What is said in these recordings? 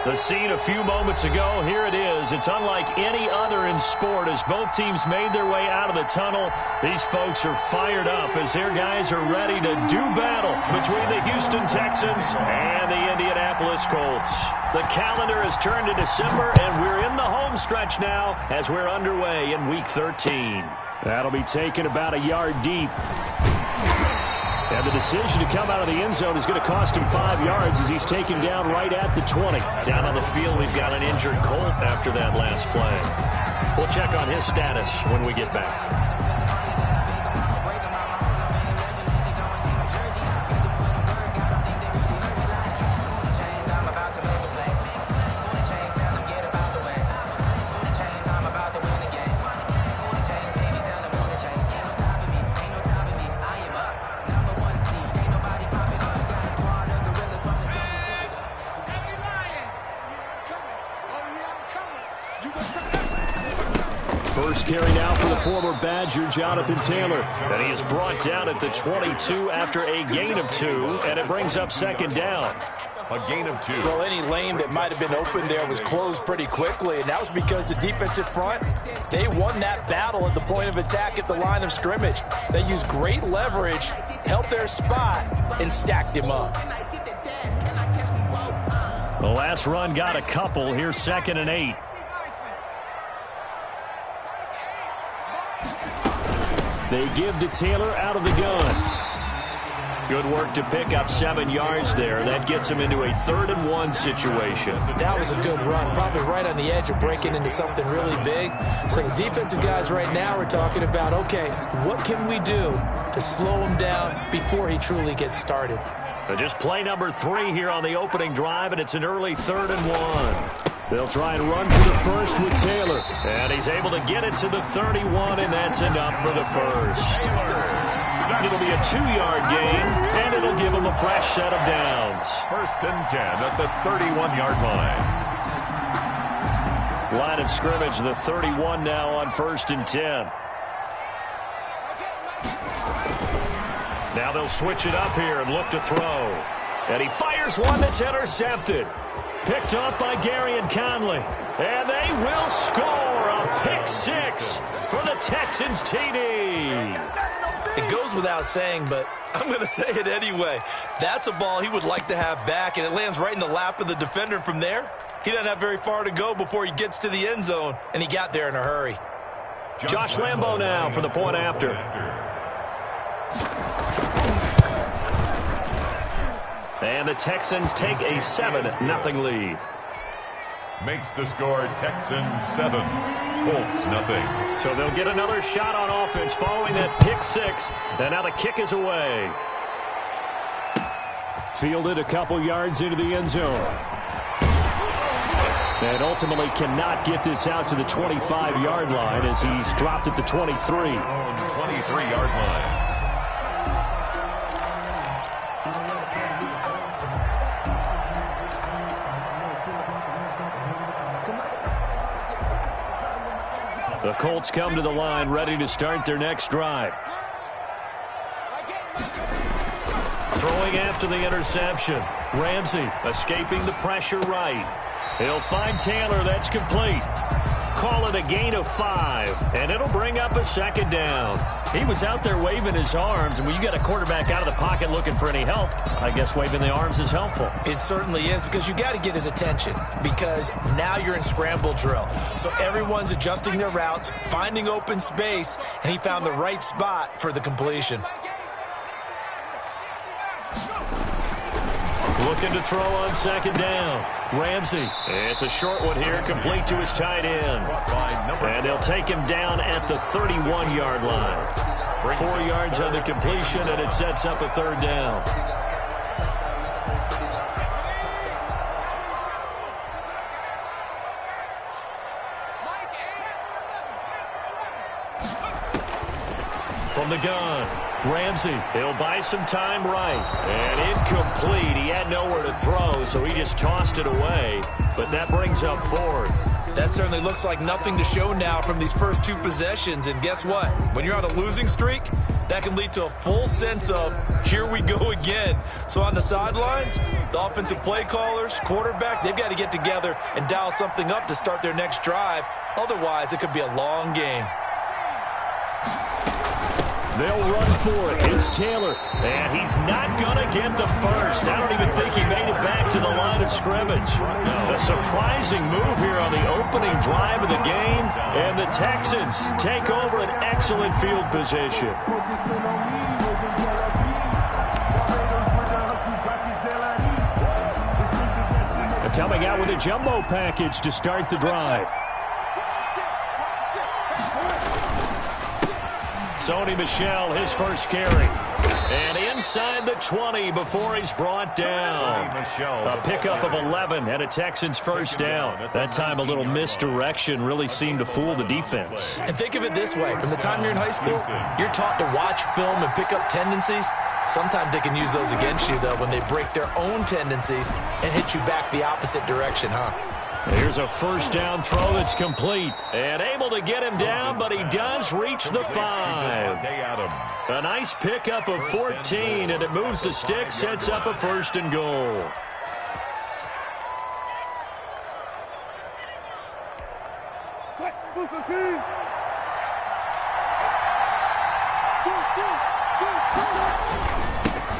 The scene a few moments ago, here it is. It's unlike any other in sport as both teams made their way out of the tunnel. These folks are fired up as their guys are ready to do battle between the Houston Texans and the Indianapolis Colts. The calendar has turned to December, and we're in the home stretch now as we're underway in Week 13. That'll be taken about a yard deep. And the decision to come out of the end zone is going to cost him 5 yards as he's taken down right at the 20. Down on the field, we've got an injured Colt after that last play. We'll check on his status when we get back. First carry now for the former Badger, Jonathan Taylor. And he is brought down at the 22 after a gain of 2, and it brings up second down. A gain of 2. Well, any lane that might have been open there was closed pretty quickly, and that was because the defensive front, they won that battle at the point of attack at the line of scrimmage. They used great leverage, held their spot, and stacked him up. The last run got a couple. Here's 2nd and 8. They give to Taylor out of the gun. Good work to pick up 7 yards there. That gets him into a 3rd and 1 situation. That was a good run, probably right on the edge of breaking into something really big. So the defensive guys right now are talking about, okay, what can we do to slow him down before he truly gets started? Just play number 3 here on the opening drive, and it's an early 3rd and 1. They'll try and run for the first with Taylor. And he's able to get it to the 31, and that's enough for the first. It'll be a 2-yard gain, and it'll give him a fresh set of downs. 1st and 10 at the 31-yard line. Line of scrimmage, the 31 now on 1st and 10. Now they'll switch it up here and look to throw. And he fires one that's intercepted. Picked off by Gary and Conley. And they will score a pick 6 for the Texans TD. It goes without saying, but I'm going to say it anyway. That's a ball he would like to have back, and it lands right in the lap of the defender. From there, he doesn't have very far to go before he gets to the end zone, and he got there in a hurry. Josh Lambo now for the point after. And the Texans take a 7-0 lead. Makes the score Texans 7, Colts 0. So they'll get another shot on offense following that pick 6. And now the kick is away. Fielded a couple yards into the end zone. And ultimately cannot get this out to the 25-yard line as he's dropped at the 23. 23-yard line. The Colts come to the line ready to start their next drive. Throwing after the interception. Ramsey escaping the pressure right. He'll find Taylor. That's complete. Call it a gain of 5, and it'll bring up a 2nd down. He was out there waving his arms, and when you got a quarterback out of the pocket looking for any help, I guess waving the arms is helpful. It certainly is, because you got to get his attention, because now you're in scramble drill. So everyone's adjusting their routes, finding open space, and he found the right spot for the completion. Looking to throw on 2nd down. Ramsey. It's a short one here, complete to his tight end. And they'll take him down at the 31-yard line. 4 yards on the completion, and it sets up a 3rd down. From the gun, Ramsey, he'll buy some time right. And incomplete. He had nowhere to throw, so he just tossed it away. But that brings up fourth. That certainly looks like nothing to show now from these first two possessions. And guess what? When you're on a losing streak, that can lead to a full sense of, here we go again. So on the sidelines, the offensive play callers, quarterback, they've got to get together and dial something up to start their next drive. Otherwise, it could be a long game. They'll run for it. It's Taylor. And he's not going to get the first. I don't even think he made it back to the line of scrimmage. A surprising move here on the opening drive of the game. And the Texans take over an excellent field position. Coming out with a jumbo package to start the drive. Sony Michel, his first carry. And inside the 20 before he's brought down. A pickup of 11 and a Texans first down. That time a little misdirection really seemed to fool the defense. And think of it this way. From the time you're in high school, you're taught to watch film and pick up tendencies. Sometimes they can use those against you, though, when they break their own tendencies and hit you back the opposite direction, huh? Here's a first down throw that's complete. And able to get him down, but he does reach the 5. A nice pickup of 14, and it moves the stick, sets up a first and goal.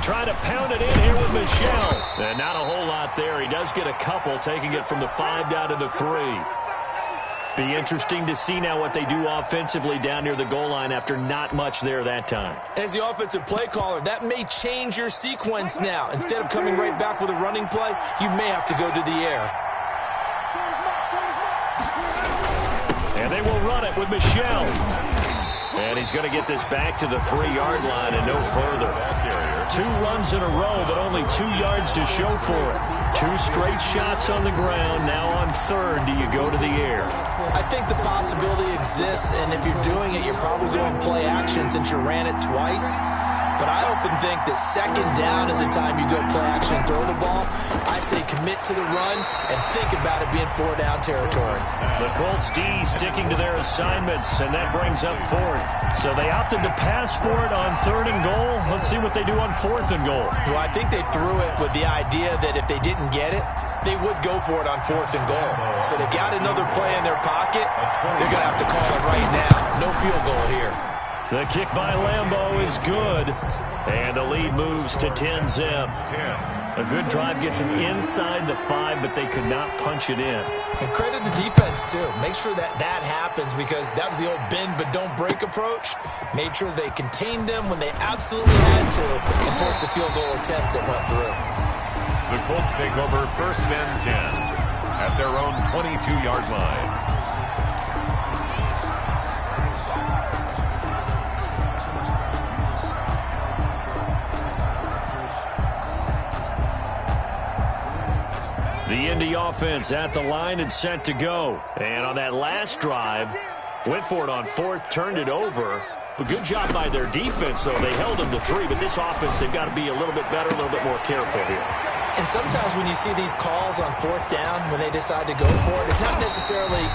Trying to pound it in here with Michel. And not a whole lot there. He does get a couple, taking it from the 5 down to the 3. Be interesting to see now what they do offensively down near the goal line after not much there that time. As the offensive play caller, that may change your sequence now. Instead of coming right back with a running play, you may have to go to the air. And they will run it with Michel. And he's going to get this back to the 3-yard line and no further. 2 runs in a row, but only 2 yards to show for it. 2 straight shots on the ground. Now on third, do you go to the air? I think the possibility exists, and if you're doing it, you're probably doing play action since you ran it twice. But I often think that second down is the time you go play action and throw the ball. I say commit to the run and think about it being 4-down territory. The Colts D sticking to their assignments, and that brings up fourth. So they opted to pass for it on 3rd and goal. Let's see what they do on 4th and goal. Well, I think they threw it with the idea that if they didn't get it, they would go for it on 4th and goal. So they've got another play in their pocket. They're going to have to call it right now. No field goal here. The kick by Lambeau is good. And the lead moves to 10-zip. A good drive gets them inside the 5, but they could not punch it in. And credit the defense, too. Make sure that happens, because that was the old bend but don't break approach. Made sure they contained them when they absolutely had to and forced the field goal attempt that went through. The Colts take over 1st and 10 at their own 22-yard line. The Indy offense at the line and set to go. And on that last drive, went for it on 4th, turned it over. But good job by their defense, though. They held them to 3, but this offense, they've got to be a little bit better, a little bit more careful here. And sometimes when you see these calls on 4th down, when they decide to go for it, it's not necessarily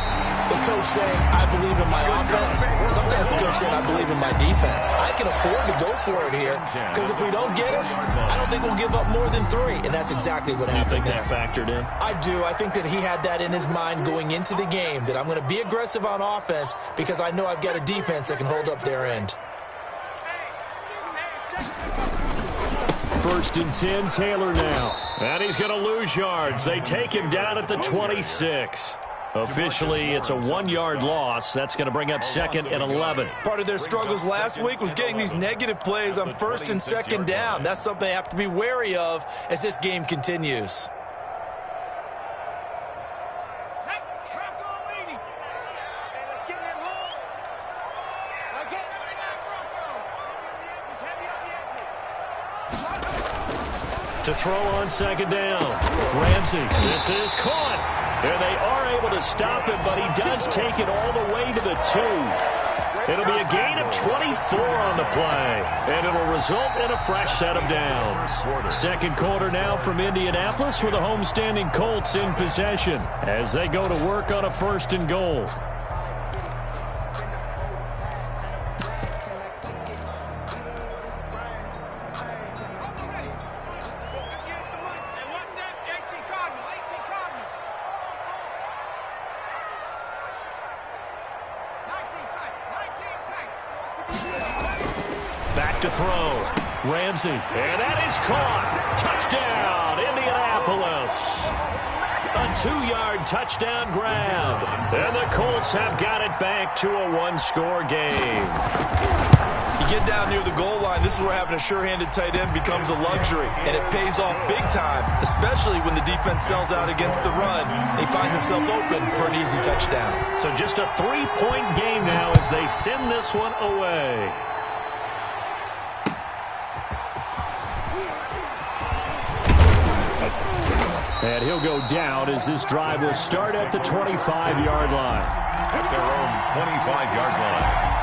the coach saying, I believe in my offense. Sometimes the coach saying, I believe in my defense. I can afford to go for it here, because if we don't get it, I don't think we'll give up more than 3. And that's exactly what happened there. You think that factored in? I do. I think that he had that in his mind going into the game, that I'm going to be aggressive on offense because I know I've got a defense that can hold up their end. 1st and 10, Taylor now. And he's going to lose yards. They take him down at the 26. Officially, it's a 1-yard loss. That's going to bring up 2nd and 11. Part of their struggles last week was getting these negative plays on 1st and 2nd down. That's something they have to be wary of as this game continues. To throw on 2nd down. Ramsey, this is caught. And they are able to stop him, but he does take it all the way to the 2. It'll be a gain of 24 on the play, and it'll result in a fresh set of downs. Second quarter now from Indianapolis with the homestanding Colts in possession as they go to work on a 1st and goal. Back to throw. Ramsey. And that is caught. Touchdown, Indianapolis. A 2-yard touchdown grab. And the Colts have got it back to a 1-score game. You get down near the goal line, this is where having a sure-handed tight end becomes a luxury. And it pays off big time, especially when the defense sells out against the run. They find themselves open for an easy touchdown. So just a 3-point game now as they send this one away. And he'll go down as this drive will start at the 25-yard line. At their own 25-yard line.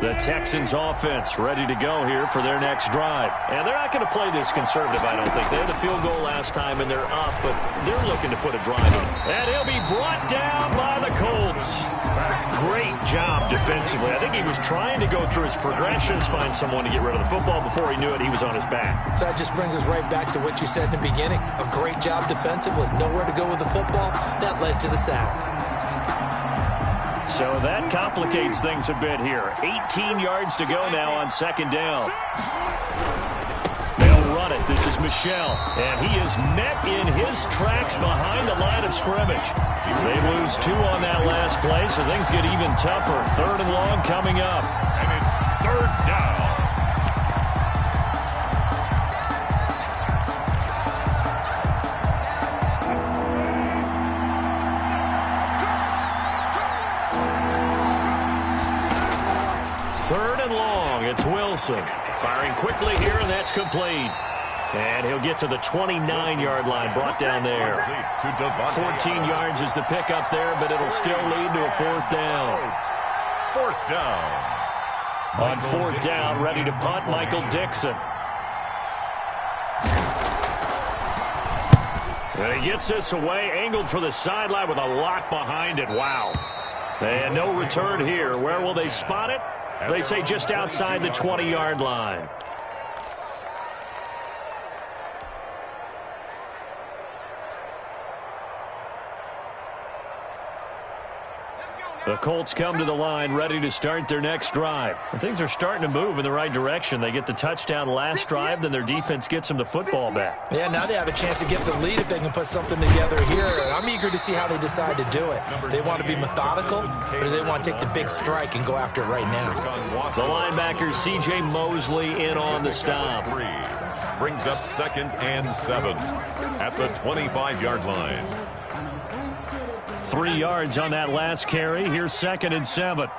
The Texans offense ready to go here for their next drive. And they're not going to play this conservative, I don't think. They had the field goal last time, and they're up, but they're looking to put a drive in. And he'll be brought down by the Colts. Great job defensively. I think he was trying to go through his progressions, find someone to get rid of the football. Before he knew it, he was on his back. So that just brings us right back to what you said in the beginning. A great job defensively. Nowhere to go with the football. That led to the sack. So that complicates things a bit here. 18 yards to go now on 2nd down. They'll run it. This is Michel. And he is met in his tracks behind the line of scrimmage. They lose 2 on that last play, so things get even tougher. 3rd and long coming up. And it's 3rd down. It's Wilson firing quickly here, and that's complete. And he'll get to the 29-yard line, brought down there. 14 yards is the pickup there, but it'll still lead to a 4th down. 4th down. On 4th down, ready to punt, Michael Dixon. And he gets this away, angled for the sideline with a lock behind it. Wow. And no return here. Where will they spot it? They say just outside the 20-yard line. The Colts come to the line ready to start their next drive. And things are starting to move in the right direction. They get the touchdown last drive, then their defense gets them the football back. Yeah, now they have a chance to get the lead if they can put something together here. And I'm eager to see how they decide to do it. Do they want to be methodical, or do they want to take the big strike and go after it right now? The linebacker, C.J. Mosley, in on the stop. Brings up 2nd and 7 at the 25-yard line. 3 yards on that last carry. Here's 2nd and 7.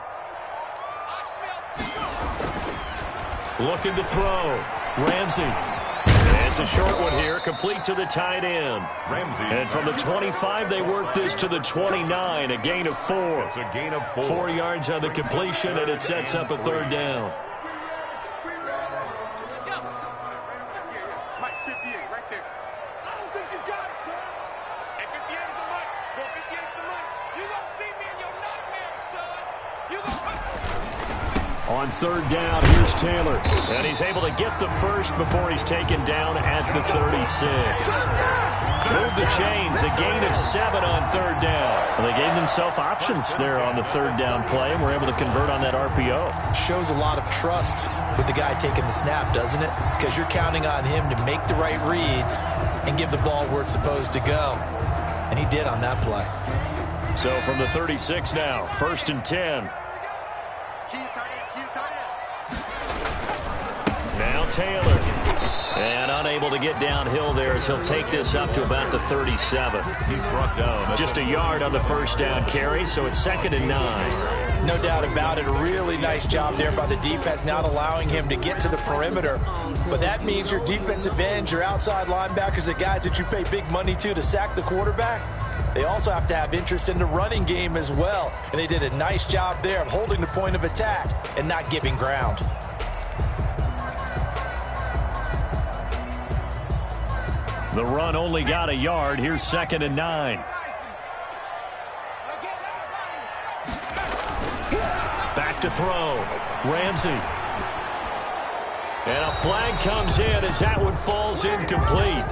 Looking to throw. Ramsey. And it's a short one here, complete to the tight end. Ramsey. And from the 25, they work this to the 29, a gain of 4. It's a gain of 4. 4 yards on the completion, and it sets up a 3rd down. On 3rd down, here's Taylor. And he's able to get the first before he's taken down at the 36. Move the chains, a gain of 7 on 3rd down. And they gave themselves options there on the 3rd down play, and were able to convert on that RPO. Shows a lot of trust with the guy taking the snap, doesn't it? Because you're counting on him to make the right reads and give the ball where it's supposed to go. And he did on that play. So from the 36 now, 1st and 10. Now Taylor And unable to get downhill there as he'll take this up to about the 37. He's brought down. Just a yard on the first down carry, so it's 2nd and 9. No doubt about it. A really nice job there by the defense, not allowing him to get to the perimeter. But that means your defensive ends, your outside linebackers, the guys that you pay big money to sack the quarterback, they also have to have interest in the running game as well. And they did a nice job there of holding the point of attack and not giving ground. The run only got a yard. Here's 2nd and 9. Back to throw. Ramsey. And a flag comes in as that one falls incomplete.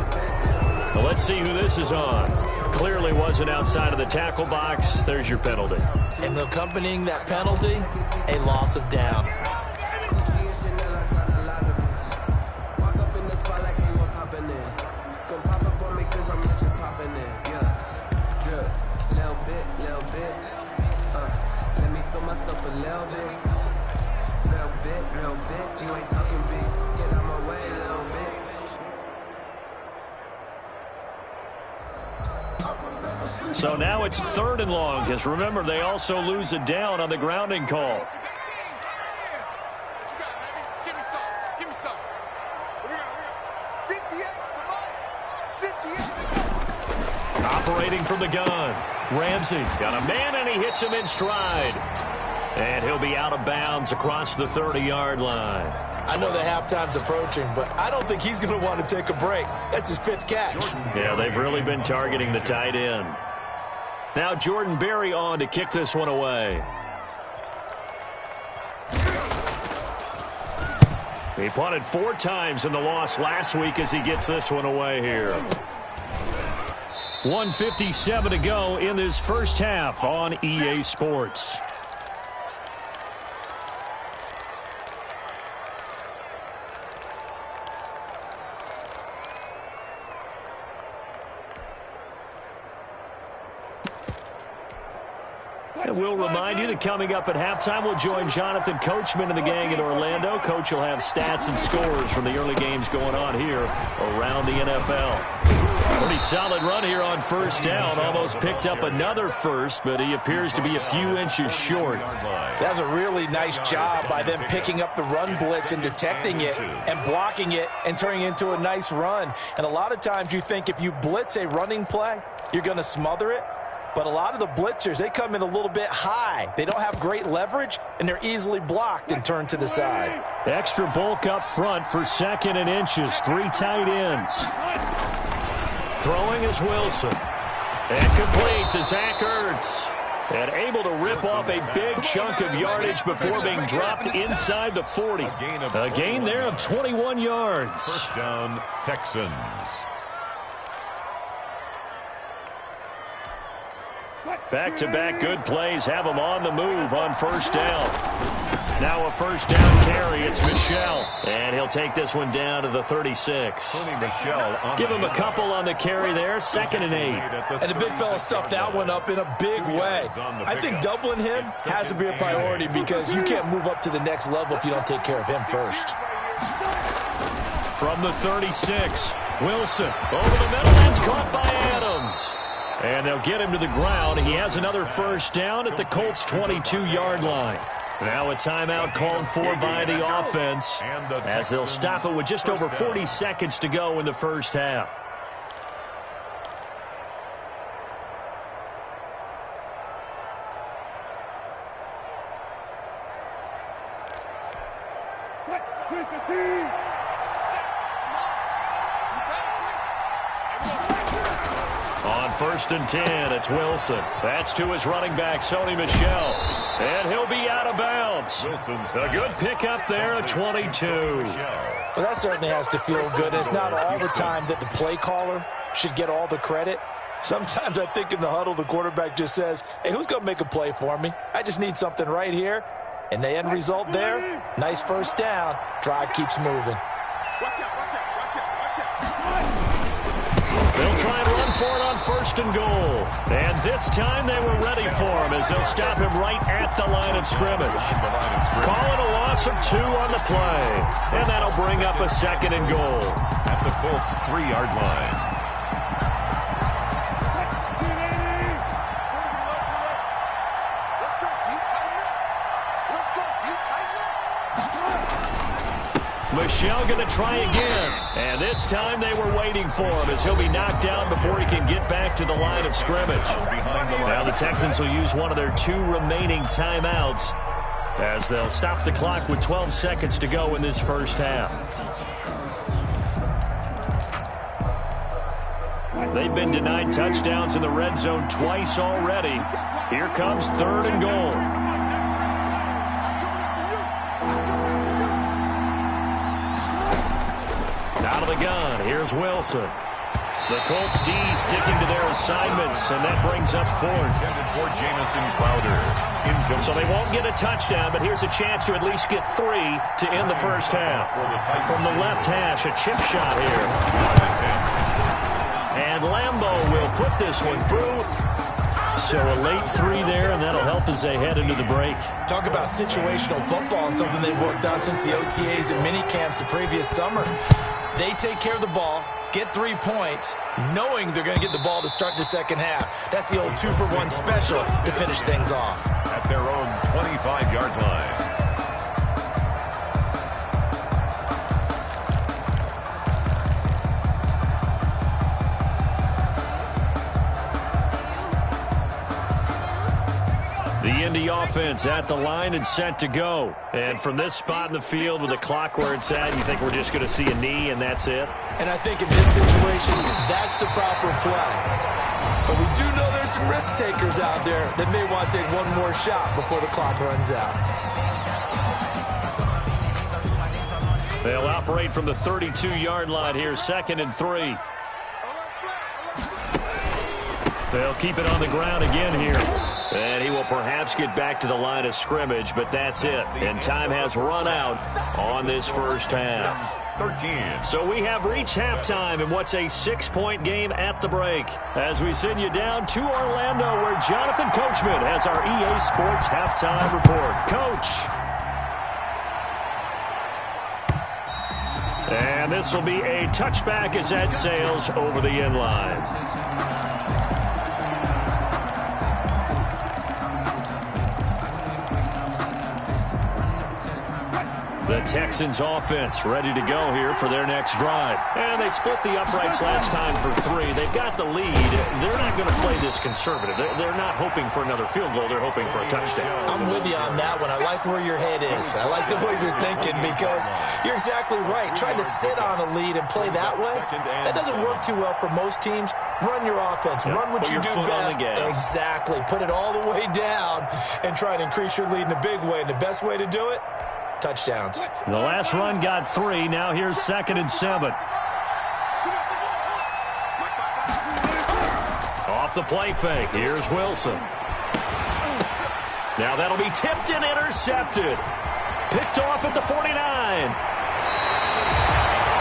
Well, let's see who this is on. Clearly wasn't outside of the tackle box. There's your penalty. And accompanying that penalty, a loss of down. So now it's 3rd and long, because remember, they also lose a down on the grounding call. Give me some. We got 58. Operating from the gun. Ramsey got a man, and he hits him in stride. And he'll be out of bounds across the 30-yard line. I know that halftime's approaching, but I don't think he's going to want to take a break. That's his 5th catch. Yeah, they've really been targeting the tight end. Now Jordan Berry on to kick this one away. He punted 4 times in the loss last week as he gets this one away here. 1:57 to go in this first half on EA Sports. And we'll remind you that coming up at halftime, we'll join Jonathan Coachman and the gang in Orlando. Coach will have stats and scores from the early games going on here around the NFL. Pretty solid run here on first down. Almost picked up another first, but he appears to be a few inches short. That's a really nice job by them picking up the run blitz and detecting it and blocking it and turning it into a nice run. And a lot of times you think if you blitz a running play, you're going to smother it. But a lot of the blitzers, they come in a little bit high. They don't have great leverage, and they're easily blocked and turned to the side. Extra bulk up front for 2nd and inches. 3 tight ends. Throwing is Wilson. And complete to Zach Ertz. And able to rip off a big chunk of yardage before being dropped inside the 40. A gain there of 21 yards. First down, Texans. Back-to-back good plays have him on the move on first down. Now a first down carry. It's Michel. And he'll take this one down to the 36. Give him a couple on the carry there. 2nd and 8. And the big fella stuffed that one up in a big way. I think doubling him has to be a priority because you can't move up to the next level if you don't take care of him first. From the 36, Wilson over the middle. That's caught by Adams. And they'll get him to the ground. He has another first down at the Colts' 22-yard line. Now a timeout called for by the offense as they'll stop it with just over 40 seconds to go in the first half. On 1st and 10, it's Wilson. That's to his running back, Sony Michel. And he'll be out of bounds. A good pickup there at 22. Well, that certainly has to feel good. It's not all the time that the play caller should get all the credit. Sometimes I think in the huddle, the quarterback just says, hey, who's going to make a play for me? I just need something right here. And the end result there, nice first down. Drive keeps moving. They'll try and run for it on 1st and goal. And this time they were ready for him as they'll stop him right at the line of scrimmage. Call it a loss of 2 on the play. And that'll bring up a 2nd and goal. At the Colts' 3-yard line. Michelle going to try again. And this time they were waiting for him as he'll be knocked down before he can get back to the line of scrimmage. Now the Texans will use one of their 2 remaining timeouts as they'll stop the clock with 12 seconds to go in this first half. They've been denied touchdowns in the red zone twice already. Here comes 3rd and goal. Out of the gun, here's Wilson. The Colts D sticking to their assignments, and that brings up 4th. For Jamison Crowder. So they won't get a touchdown, but here's a chance to at least get 3 to end the first half. From the left hash, a chip shot here. And Lambo will put this one through. So a late 3 there, and that'll help as they head into the break. Talk about situational football and something they've worked on since the OTAs and mini camps the previous summer. They take care of the ball, get 3 points, knowing they're going to get the ball to start the second half. That's the old 2-for-1 special to finish things off. At their own 25-yard line. The Indy offense at the line and set to go. And from this spot in the field with the clock where it's at, you think we're just going to see a knee and that's it? And I think in this situation, that's the proper play. But we do know there's some risk takers out there that may want to take one more shot before the clock runs out. They'll operate from the 32-yard line here, 2nd and 3. They'll keep it on the ground again here. And he will perhaps get back to the line of scrimmage, but that's it. And time has run out on this first half. 13. So we have reached halftime in what's a 6-point game at the break. As we send you down to Orlando, where Jonathan Coachman has our EA Sports halftime report. Coach. And this will be a touchback as that sails over the end line. The Texans offense ready to go here for their next drive. And they split the uprights last time for 3. They've got the lead. They're not going to play this conservative. They're not hoping for another field goal. They're hoping for a touchdown. I'm with you on that one. I like where your head is. I like the way you're thinking because you're exactly right. Trying to sit on a lead and play that way, that doesn't work too well for most teams. Run your offense. Run what you do best. Exactly. Put it all the way down and try to increase your lead in a big way. And the best way to do it, touchdowns. The last run got 3. Now here's 2nd and 7. Off the play fake. Here's Wilson. Now that'll be tipped and intercepted. Picked off at the 49.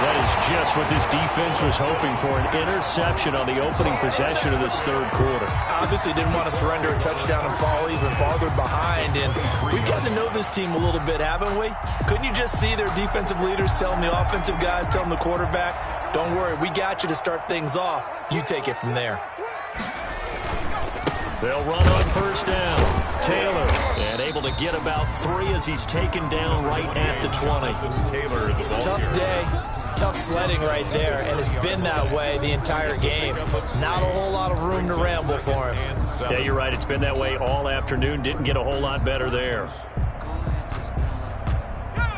That is just what this defense was hoping for, an interception on the opening possession of this third quarter. Obviously didn't want to surrender a touchdown and fall even farther behind, and we've gotten to know this team a little bit, haven't we? Couldn't you just see their defensive leaders telling the offensive guys, telling the quarterback, don't worry, we got you to start things off. You take it from there. They'll run on first down. Taylor, and able to get about 3 as he's taken down right at the 20. Taylor, the ball Tough here. day. Tough sledding right there, and it's been that way the entire game. Not a whole lot of room to ramble for him. Yeah, you're right. It's been that way all afternoon. Didn't get a whole lot better there.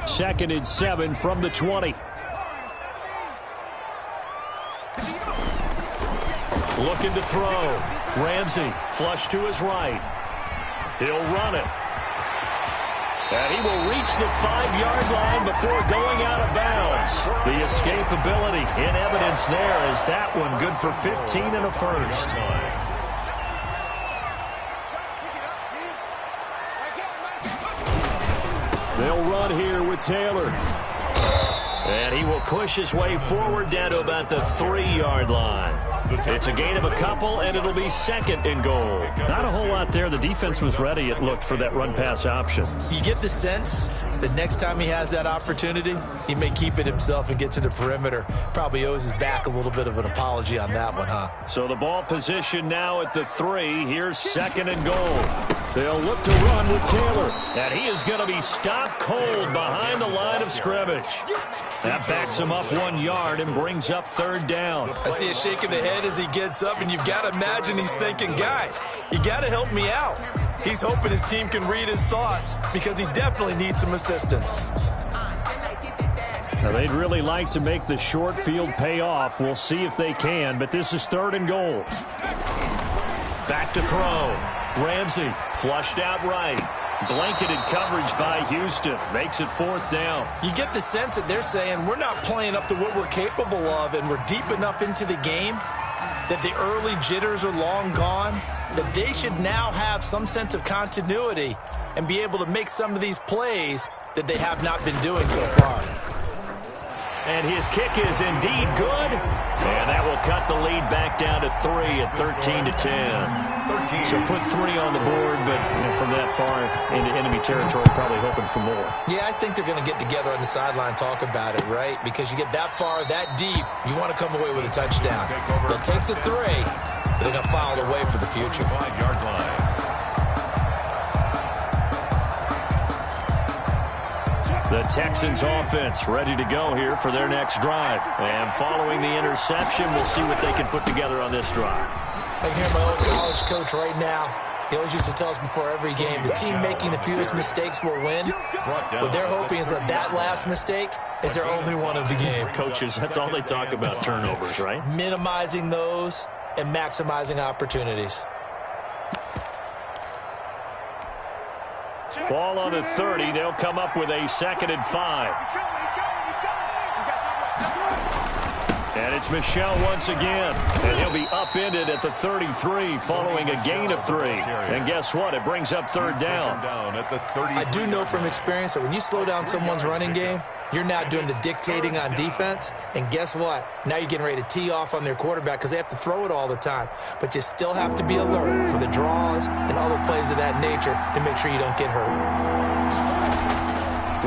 2nd and 7 from the 20. Looking to throw. Ramsey, flush to his right. He'll run it. And he will reach the 5-yard line before going out of bounds. The escapability in evidence there as that one good for 15 and a first. They'll run here with Taylor. And he will push his way forward down to about the 3-yard line. It's a gain of a couple, and it'll be second and goal. Not a whole lot there. The defense was ready, it looked, for that run-pass option. You get the sense that next time he has that opportunity, he may keep it himself and get to the perimeter. Probably owes his back a little bit of an apology on that one, huh? So the ball position now at the 3. Here's second and goal. They'll look to run with Taylor. And he is going to be stopped cold behind the line of scrimmage. That backs him up 1 yard and brings up third down. I see a shake of the head as he gets up, and you've got to imagine he's thinking, guys, you got to help me out. He's hoping his team can read his thoughts because he definitely needs some assistance. Now, they'd really like to make the short field pay off. We'll see if they can, but this is third and goal. Back to throw. Ramsey flushed out right. Blanketed coverage by Houston. Makes it fourth down. You get the sense that they're saying we're not playing up to what we're capable of, and we're deep enough into the game that the early jitters are long gone, that they should now have some sense of continuity and be able to make some of these plays that they have not been doing so far. And his kick is indeed good. And that will cut the lead back down to 3 at 13-10. So put 3 on the board, but from that far into enemy territory, probably hoping for more. Yeah, I think they're going to get together on the sideline and talk about it, right? Because you get that far, that deep, you want to come away with a touchdown. They'll take the 3, but they're going to file it away for the future. 5-yard line. The Texans offense ready to go here for their next drive. And following the interception, we'll see what they can put together on this drive. I can hear my old college coach right now. He always used to tell us before every game, the team making the fewest mistakes will win. What they're hoping is that that last mistake is their only one of the game. Coaches, that's all they talk about, turnovers, right? Minimizing those and maximizing opportunities. Ball on the 30. They'll come up with a 2nd and 5. And it's Michel once again. And he'll be upended at the 33 following a gain of 3. And guess what? It brings up third down. I do know from experience that when you slow down someone's running game, you're now doing the dictating on defense. And guess what? Now you're getting ready to tee off on their quarterback because they have to throw it all the time. But you still have to be alert for the draws and other plays of that nature to make sure you don't get hurt.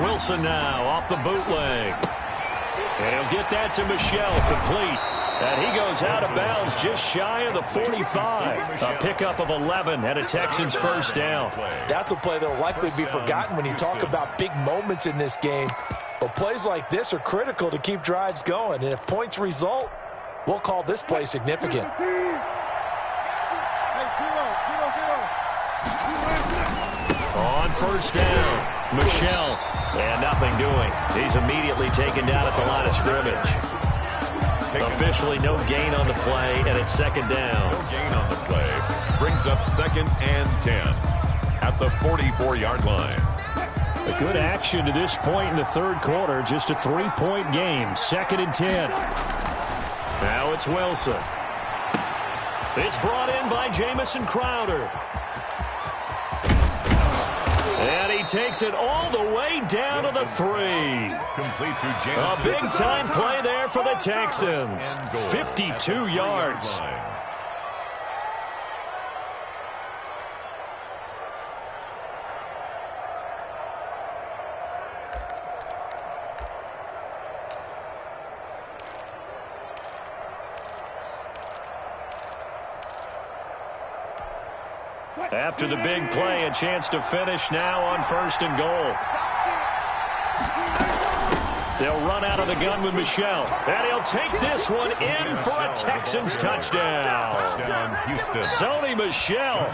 Wilson now off the bootleg. And he'll get that to Michel, complete. And he goes out of bounds just shy of the 45. A pickup of 11 and a Texans first down. That's a play that will likely be forgotten when you talk about big moments in this game. But plays like this are critical to keep drives going. And if points result, we'll call this play significant. On first down, Michel. And nothing doing. He's immediately taken down at the line of scrimmage. Officially no gain on the play, and it's second down. No gain on the play. Brings up 2nd and 10 at the 44-yard line. A good action to this point in the third quarter. Just a 3-point game. 2nd and 10. Now it's Wilson. It's brought in by Jamison Crowder. And he takes it all the way down to the 3. Complete to James. A big-time play there for the Texans. 52 yards. After the big play, a chance to finish now on 1st and goal. They'll run out of the gun with Michel. And he'll take this one in for a Texans touchdown. Sony Michel,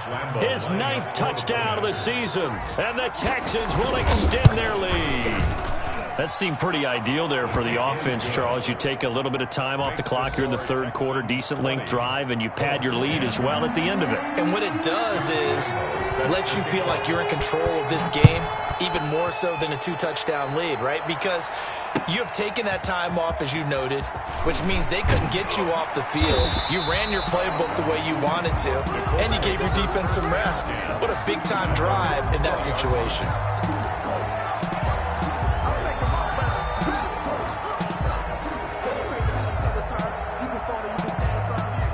his 9th touchdown of the season. And the Texans will extend their lead. That seemed pretty ideal there for the offense, Charles. You take a little bit of time off the clock here in the third quarter, decent length drive, and you pad your lead as well at the end of it. And what it does is let you feel like you're in control of this game, even more so than a 2-touchdown lead, right? Because you have taken that time off, as you noted, which means they couldn't get you off the field. You ran your playbook the way you wanted to, and you gave your defense some rest. What a big-time drive in that situation.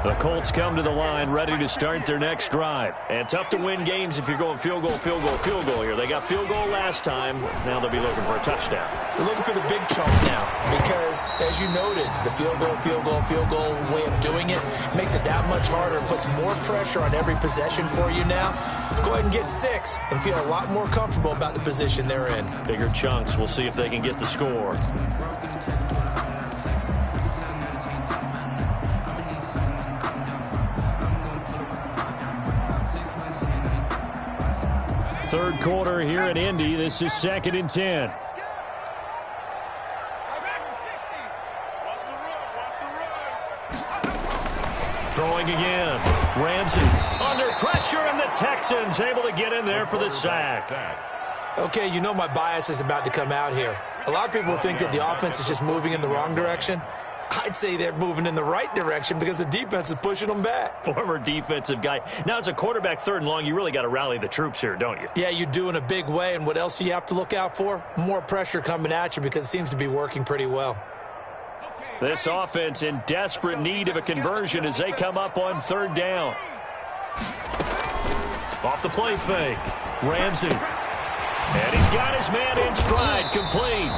The Colts come to the line ready to start their next drive. And tough to win games if you're going field goal, field goal, field goal here. They got field goal last time. Now they'll be looking for a touchdown. They're looking for the big chunk now because, as you noted, the field goal, field goal, field goal way of doing it makes it that much harder and puts more pressure on every possession for you now. Go ahead and get 6 and feel a lot more comfortable about the position they're in. Bigger chunks. We'll see if they can get the score. Third quarter here at Indy. This is 2nd and 10. Throwing again. Ramsey under pressure, and the Texans able to get in there for the sack. Okay, you know my bias is about to come out here. A lot of people think that the offense is just moving in the wrong direction. I'd say they're moving in the right direction because the defense is pushing them back. Former defensive guy. Now, as a quarterback, 3rd and long, you really got to rally the troops here, don't you? Yeah, you do in a big way. And what else do you have to look out for? More pressure coming at you because it seems to be working pretty well. This offense in desperate need of a conversion as they come up on 3rd down. Off the play fake. Ramsey. And he's got his man in stride, complete.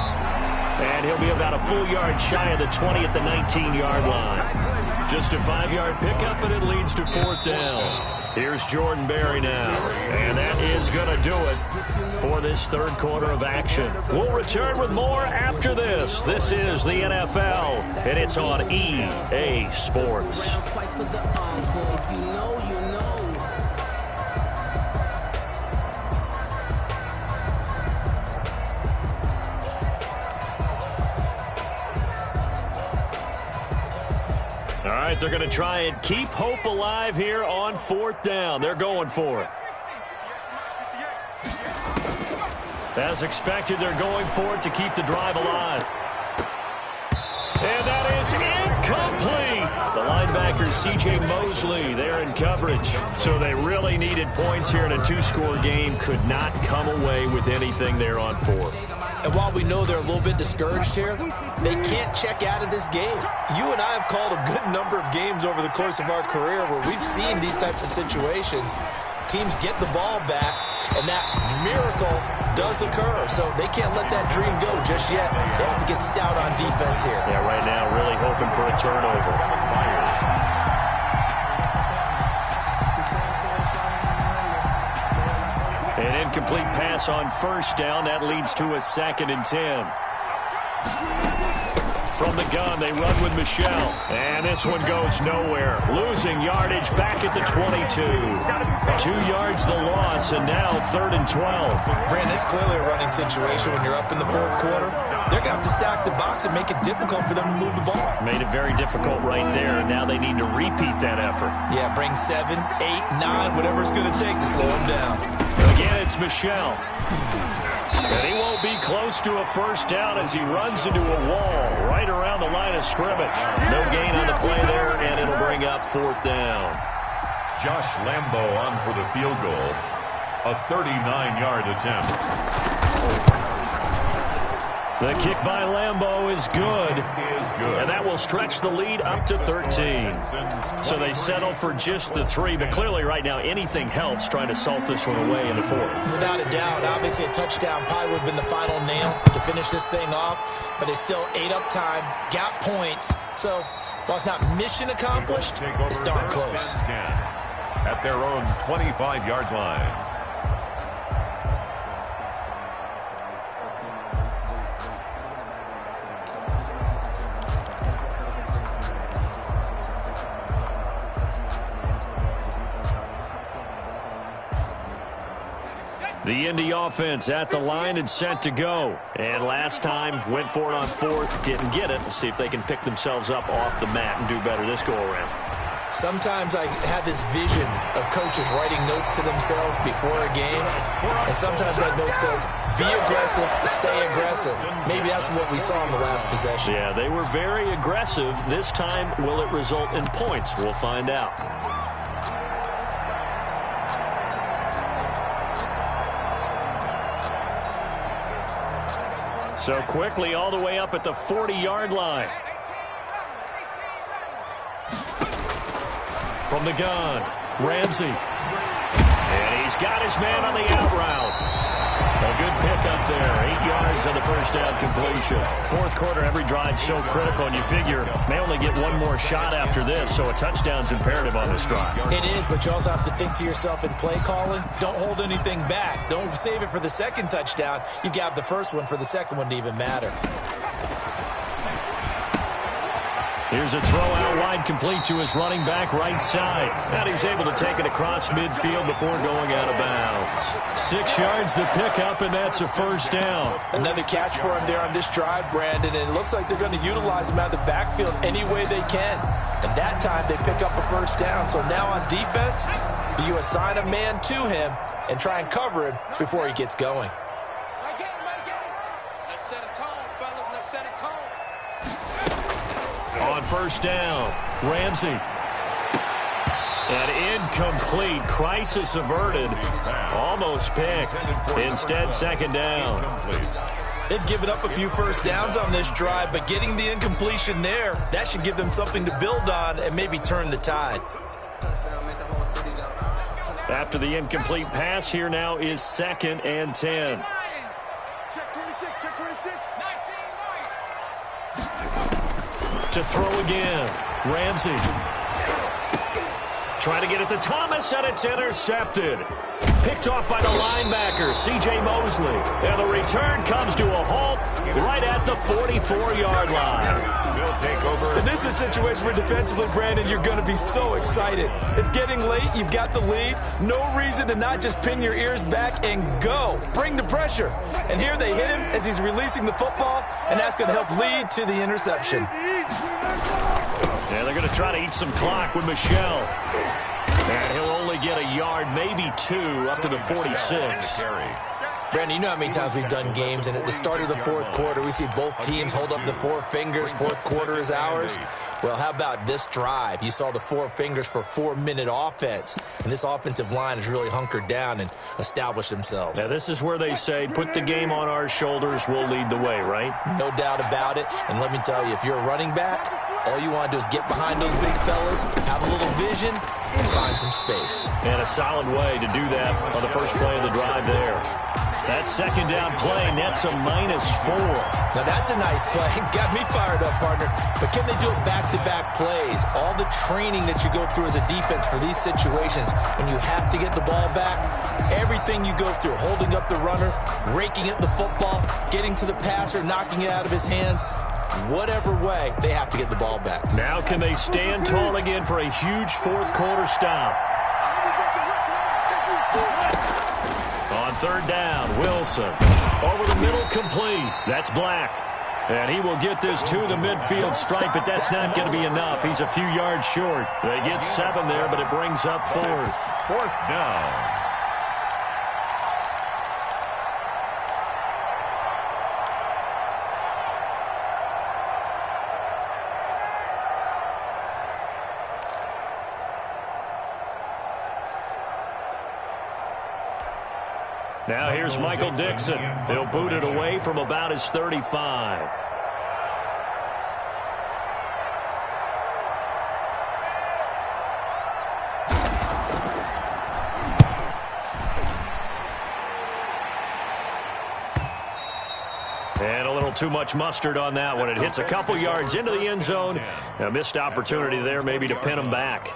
And he'll be about a full yard shy of the 20 at the 19-yard line. Just a 5-yard pickup, and it leads to 4th down. Here's Jordan Berry now. And that is going to do it for this 3rd quarter of action. We'll return with more after this. This is the NFL, and it's on EA Sports. All right, they're going to try and keep hope alive here on 4th down. They're going for it. As expected, they're going for it to keep the drive alive. And that is incomplete. The linebacker, C.J. Mosley, there in coverage. So they really needed points here in a 2-score game. Could not come away with anything there on 4th. And while we know they're a little bit discouraged here, they can't check out of this game. You and I have called a good number of games over the course of our career where we've seen these types of situations. Teams get the ball back, and that miracle does occur. So they can't let that dream go just yet. They have to get stout on defense here. Yeah, right now really hoping for a turnover. An incomplete pass on 1st down. That leads to a 2nd and 10. From the gun, they run with Michel. And this one goes nowhere. Losing yardage back at the 22. 2 yards the loss, and now 3rd and 12. Brandon, it's clearly a running situation when you're up in the 4th quarter. They're going to have to stack the box and make it difficult for them to move the ball. Made it very difficult right there, and now they need to repeat that effort. Yeah, bring 7, 8, 9, whatever it's going to take to slow them down. Again, it's Michel. And he won't be close to a 1st down as he runs into a wall right around the line of scrimmage. No gain on the play there, and it'll bring up 4th down. Josh Lambo on for the field goal. A 39-yard attempt. The kick by Lambo is good. And that will stretch the lead up to 13. So they settle for just the 3. But clearly right now anything helps trying to salt this one away in the 4th. Without a doubt. Obviously a touchdown probably would have been the final nail to finish this thing off. But they still ate up time, got points. So while it's not mission accomplished, it's darn close. At their own 25-yard line. The Indy offense at the line and set to go. And last time, went for it on 4th, didn't get it. We'll see if they can pick themselves up off the mat and do better this go-around. Sometimes I have this vision of coaches writing notes to themselves before a game, and sometimes that note says, be aggressive, stay aggressive. Maybe that's what we saw in the last possession. Yeah, they were very aggressive. This time, will it result in points? We'll find out. So quickly all the way up at the 40-yard line. from the gun. Ramsey. And he's got his man on the out route. A good pickup there. 8 yards on the first down completion. Fourth quarter, every drive so critical, and you figure may only get one more shot after this, so a touchdown's imperative on this drive. It is, but you also have to think to yourself in play calling, don't hold anything back. Don't save it for the second touchdown. You got the first one for the second one to even matter. Here's a throw out wide, complete to his running back right side. And he's able to take it across midfield before going out of bounds. 6 yards the pickup, and that's a first down. Another catch for him there on this drive, Brandon, and it looks like they're going to utilize him out of the backfield any way they can. And that time they pick up a first down. So now on defense, do you assign a man to him and try and cover him before he gets going? Let's set a tone, fellas. Let's set a tone. On first down, Ramsey. And incomplete. Crisis averted. Almost picked. Instead, second down. They've given up a few first downs on this drive, but getting the incompletion there, that should give them something to build on and maybe turn the tide. After the incomplete pass, here now is 2nd and 10. Check 26, check 26. 19, To throw again, Ramsey. Trying to get it to Thomas, and it's intercepted. Picked off by the linebacker, C.J. Mosley. And the return comes to a halt right at the 44-yard line. Will take over. And this is a situation where defensively, Brandon, you're going to be so excited. It's getting late. You've got the lead. No reason to not just pin your ears back and go. Bring the pressure. And here they hit him as he's releasing the football, and that's going to help lead to the interception. Yeah, they're going to try to eat some clock with Michelle. And he'll only get a yard, maybe 2, up to the 46. Brandon, you know how many times we've done games, and at the start of the fourth quarter, we see both teams hold up the 4 fingers. Fourth quarter is ours. Well, how about this drive? You saw the 4 fingers for 4-minute offense, and this offensive line has really hunkered down and established themselves. Now, this is where they say, put the game on our shoulders, we'll lead the way, right? No doubt about it. And let me tell you, if you're a running back, all you want to do is get behind those big fellas, have a little vision, and find some space. And a solid way to do that on the first play of the drive there. That second down play nets a -4. Now, that's a nice play. Got me fired up, partner. But can they do it back-to-back plays? All the training that you go through as a defense for these situations, when you have to get the ball back, everything you go through, holding up the runner, raking at the football, getting to the passer, knocking it out of his hands, whatever way, they have to get the ball back. Now can they stand tall again for a huge fourth quarter stop? On third down, Wilson. Over the middle, complete. That's Black. And he will get this to the midfield stripe, but that's not going to be enough. He's a few yards short. They get 7 there, but it brings up 4th. 4th down. Now here's Michael Dixon. He'll boot it away from about his 35. And a little too much mustard on that one. It hits a couple yards into the end zone. A missed opportunity there maybe to pin him back.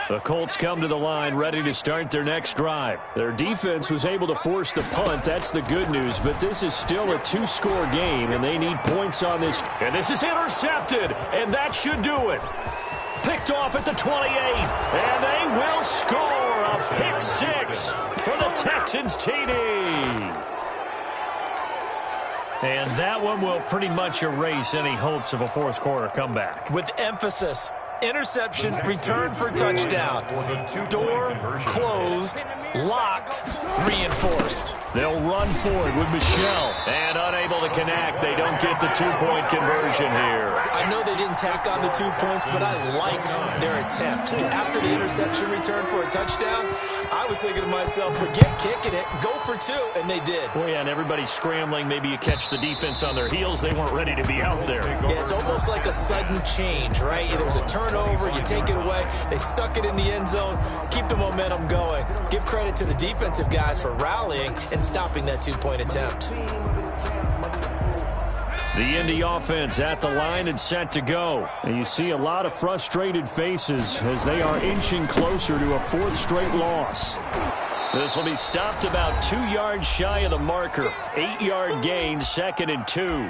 The Colts come to the line ready to start their next drive. Their defense was able to force the punt. That's the good news. But this is still a 2-score game, and they need points on this. And this is intercepted, and that should do it. Picked off at the 28, and they will score a pick 6 for the Texans TD. And that one will pretty much erase any hopes of a fourth quarter comeback. With emphasis. Interception, return for touchdown. Door closed, locked, reinforced. They'll run for it with Michelle. And unable to connect. They don't get the 2-point conversion here. I know they didn't tack on the 2 points, but I liked their attempt. After the interception return for a touchdown, I was thinking to myself, forget kicking it, go for 2, and they did. Well, yeah, and everybody's scrambling. Maybe you catch the defense on their heels. They weren't ready to be out there. Yeah, it's almost like a sudden change, right? There was a turnover, you take it away. They stuck it in the end zone, keep the momentum going. Give credit to the defensive guys for rallying and stopping that 2-point attempt. The Indy offense at the line and set to go. And you see a lot of frustrated faces as they are inching closer to a 4th straight loss. This will be stopped about 2 yards shy of the marker. 8-yard gain, 2nd and 2.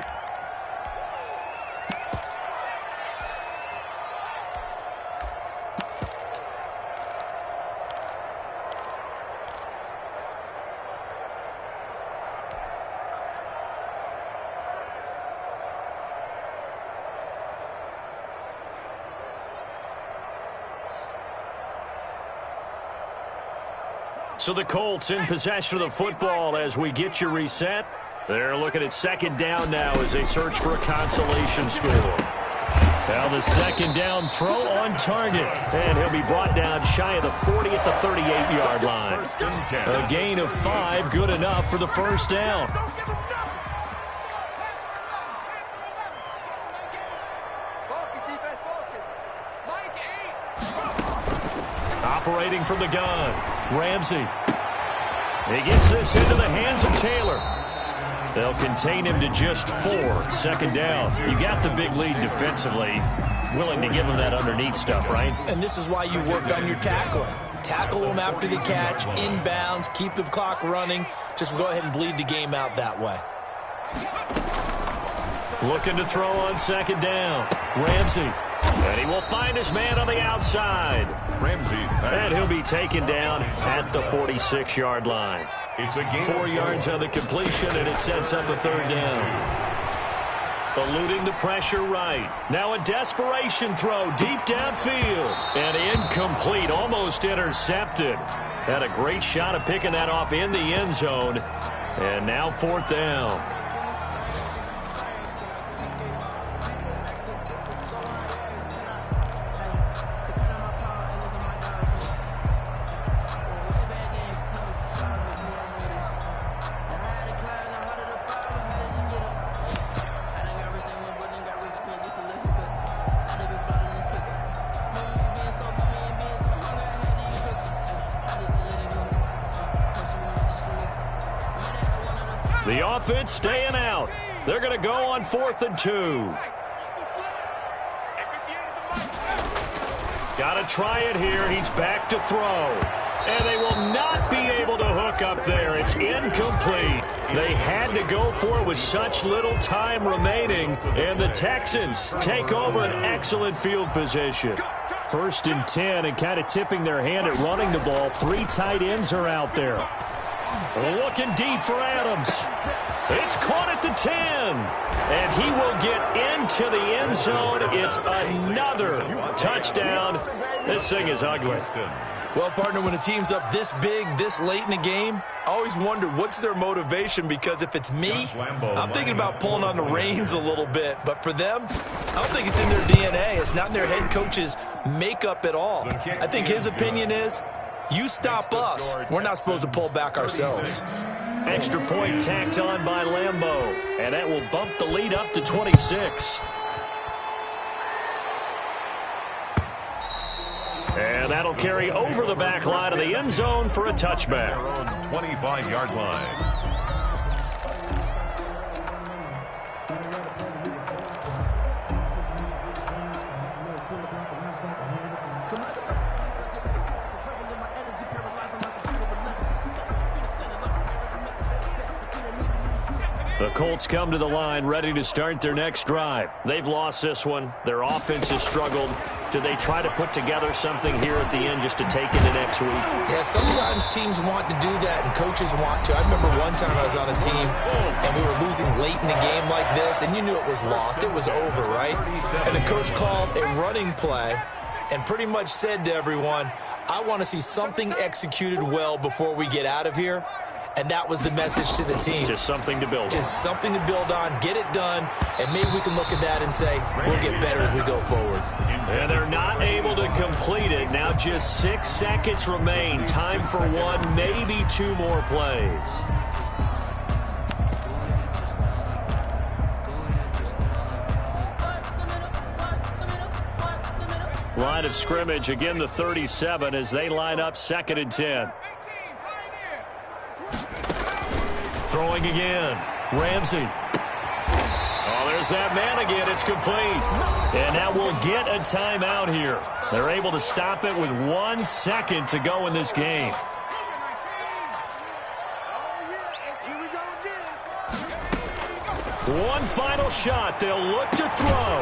So the Colts in possession of the football as we get you reset. They're looking at 2nd down now as they search for a consolation score. Now the 2nd down throw on target. And he'll be brought down shy of the 40 at the 38-yard line. A gain of 5, good enough for the 1st down. Operating from the gun, Ramsey. He gets this into the hands of Taylor. They'll contain him to just 4. 2nd down. You got the big lead defensively. Willing to give him that underneath stuff, right? And this is why you work on your tackling. Tackle them after the catch, inbounds, keep the clock running. Just go ahead and bleed the game out that way. Looking to throw on 2nd down. Ramsey. And he will find his man on the outside. Ramsey's pass. And he'll be taken down at the 46-yard line. It's a gain 4 yards on the completion, and it sets up a 3rd down. Eluding the pressure right. Now a desperation throw deep downfield. And incomplete, almost intercepted. Had a great shot of picking that off in the end zone. And now 4th down. The offense staying out. They're going to go on 4th and 2. Got to try it here. He's back to throw. And they will not be able to hook up there. It's incomplete. They had to go for it with such little time remaining. And the Texans take over an excellent field position. 1st and 10, and kind of tipping their hand at running the ball. 3 tight ends are out there. Looking deep for Adams. It's caught at the 10. And he will get into the end zone. It's another touchdown. This thing is ugly. Well, partner, when a team's up this big, this late in the game, I always wonder what's their motivation, because if it's me, I'm thinking about pulling on the reins a little bit. But for them, I don't think it's in their DNA. It's not in their head coach's makeup at all. I think his opinion is, you stop us, we're not supposed to pull back ourselves. Extra point tacked on by Lambeau. And that will bump the lead up to 26. And that'll carry over the back line of the end zone for a touchback. 25-yard line. The Colts come to the line ready to start their next drive. They've lost this one. Their offense has struggled. Do they try to put together something here at the end just to take into next week? Yeah, sometimes teams want to do that and coaches want to. I remember one time I was on a team and we were losing late in the game like this, and you knew it was lost. It was over, right? And the coach called a running play and pretty much said to everyone, I want to see something executed well before we get out of here. And that was the message to the team. Just something to build on. Just something to build on, get it done, and maybe we can look at that and say, we'll get better as we go forward. And they're not able to complete it. Now just 6 seconds remain. Time for one, maybe 2 more plays. Line of scrimmage, again the 37 as they line up 2nd and 10. Throwing again. Ramsey. Oh, there's that man again. It's complete. And now we'll get a timeout here. They're able to stop it with 1 second to go in this game. One final shot. They'll look to throw.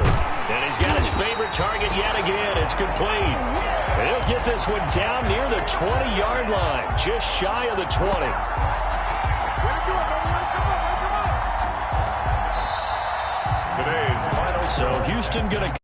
And he's got his favorite target yet again. It's complete. He'll get this one down near the 20-yard line, just shy of the 20. So Houston going to